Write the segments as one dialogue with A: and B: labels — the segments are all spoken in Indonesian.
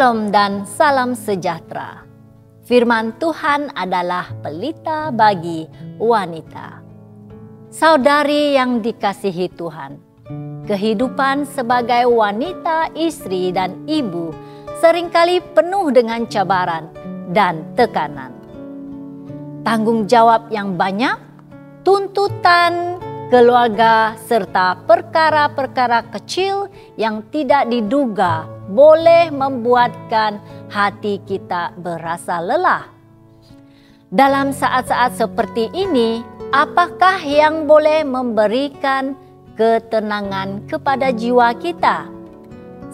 A: Shalom dan salam sejahtera. Firman Tuhan adalah pelita bagi wanita. Saudari yang dikasihi Tuhan, kehidupan sebagai wanita, istri, dan ibu seringkali penuh dengan cabaran dan tekanan. Tanggung jawab yang banyak, tuntutan keluarga, serta perkara-perkara kecil yang tidak diduga boleh membuatkan hati kita berasa lelah. Dalam saat-saat seperti ini, apakah yang boleh memberikan ketenangan kepada jiwa kita?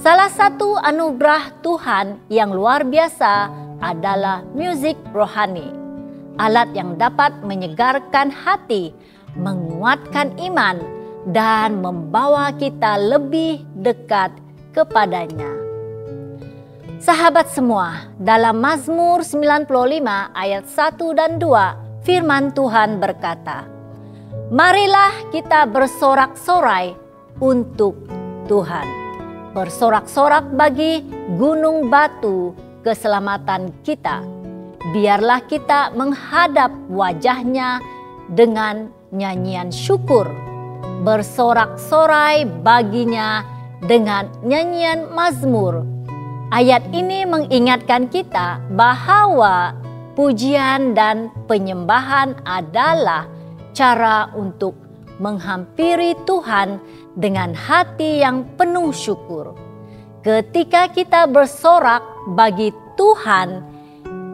A: Salah satu anugerah Tuhan yang luar biasa adalah musik rohani, alat yang dapat menyegarkan hati, menguatkan iman, dan membawa kita lebih dekat kepadanya. Sahabat semua, dalam Mazmur 95 ayat 1 dan 2, firman Tuhan berkata, "Marilah kita bersorak-sorai untuk Tuhan. Bersorak-sorak bagi gunung batu keselamatan kita. Biarlah kita menghadap wajahnya dengan nyanyian syukur, bersorak-sorai baginya dengan nyanyian mazmur." Ayat ini mengingatkan kita bahwa pujian dan penyembahan adalah cara untuk menghampiri Tuhan dengan hati yang penuh syukur. Ketika kita bersorak bagi Tuhan,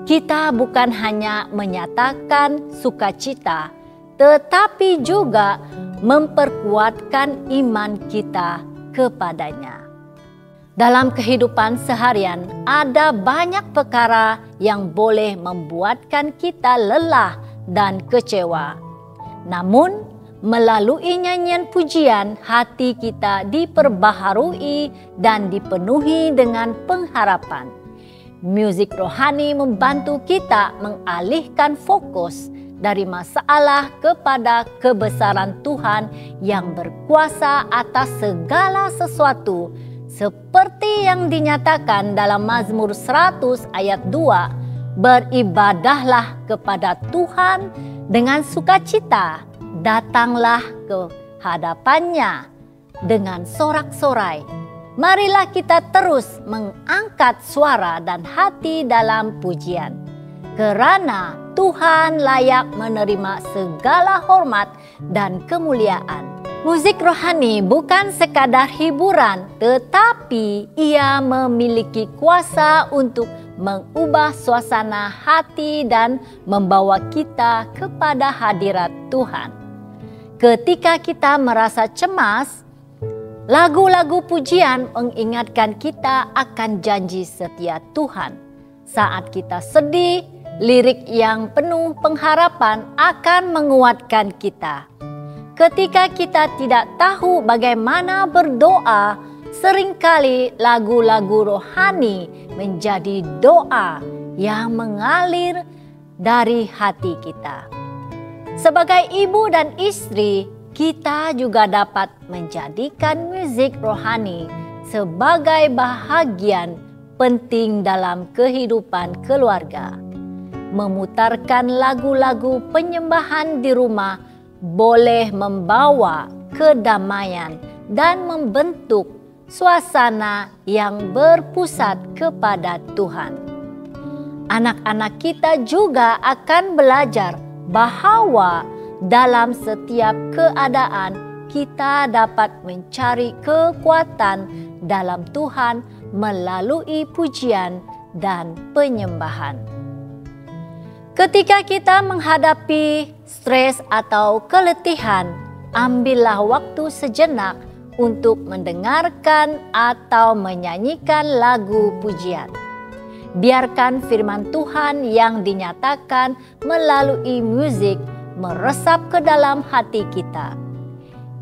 A: kita bukan hanya menyatakan sukacita, tetapi juga memperkuatkan iman kita kepadanya. Dalam kehidupan seharian, ada banyak perkara yang boleh membuatkan kita lelah dan kecewa. Namun, melalui nyanyian pujian, hati kita diperbaharui dan dipenuhi dengan pengharapan. Musik rohani membantu kita mengalihkan fokus dari masalah kepada kebesaran Tuhan yang berkuasa atas segala sesuatu, seperti yang dinyatakan dalam Mazmur 100 ayat 2, "Beribadahlah kepada Tuhan dengan sukacita, datanglah ke hadapannya dengan sorak-sorai." Marilah kita terus mengangkat suara dan hati dalam pujian, karena Tuhan layak menerima segala hormat dan kemuliaan. Musik rohani bukan sekadar hiburan, tetapi ia memiliki kuasa untuk mengubah suasana hati dan membawa kita kepada hadirat Tuhan. Ketika kita merasa cemas, lagu-lagu pujian mengingatkan kita akan janji setia Tuhan. Saat kita sedih, lirik yang penuh pengharapan akan menguatkan kita. Ketika kita tidak tahu bagaimana berdoa, seringkali lagu-lagu rohani menjadi doa yang mengalir dari hati kita. Sebagai ibu dan istri, kita juga dapat menjadikan musik rohani sebagai bahagian penting dalam kehidupan keluarga. Memutarkan lagu-lagu penyembahan di rumah boleh membawa kedamaian dan membentuk suasana yang berpusat kepada Tuhan. Anak-anak kita juga akan belajar bahwa dalam setiap keadaan kita dapat mencari kekuatan dalam Tuhan melalui pujian dan penyembahan. Ketika kita menghadapi stres atau keletihan, ambillah waktu sejenak untuk mendengarkan atau menyanyikan lagu pujian. Biarkan firman Tuhan yang dinyatakan melalui musik meresap ke dalam hati kita.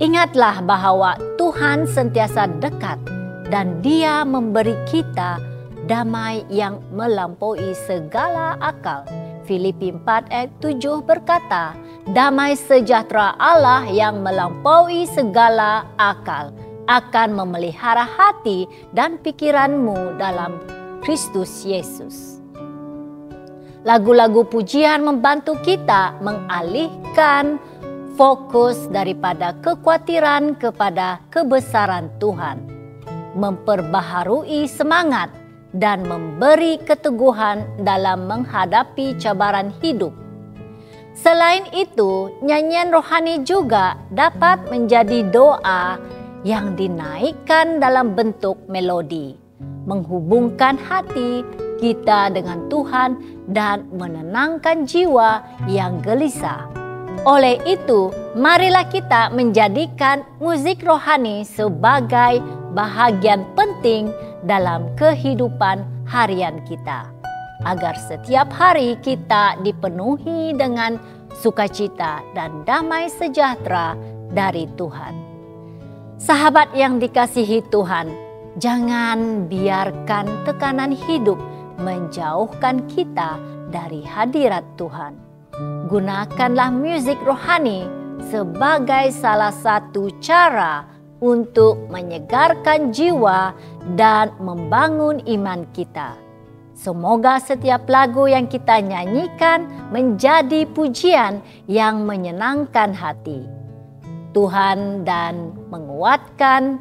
A: Ingatlah bahwa Tuhan sentiasa dekat dan Dia memberi kita damai yang melampaui segala akal. Filipi 4 ayat 7 berkata, "Damai sejahtera Allah yang melampaui segala akal akan memelihara hati dan pikiranmu dalam Kristus Yesus. Lagu-lagu pujian membantu kita mengalihkan fokus daripada kekhawatiran kepada kebesaran Tuhan, memperbaharui semangat dan memberi keteguhan dalam menghadapi cabaran hidup. Selain itu, nyanyian rohani juga dapat menjadi doa yang dinaikkan dalam bentuk melodi, menghubungkan hati kita dengan Tuhan dan menenangkan jiwa yang gelisah. Oleh itu, marilah kita menjadikan musik rohani sebagai bahagian penting dalam kehidupan harian kita, agar setiap hari kita dipenuhi dengan sukacita dan damai sejahtera dari Tuhan. Sahabat yang dikasihi Tuhan, jangan biarkan tekanan hidup menjauhkan kita dari hadirat Tuhan. Gunakanlah musik rohani sebagai salah satu cara untuk menyegarkan jiwa dan membangun iman kita. Semoga setiap lagu yang kita nyanyikan menjadi pujian yang menyenangkan hati Tuhan dan menguatkan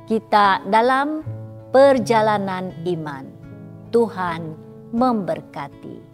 A: kita dalam perjalanan iman. Tuhan memberkati.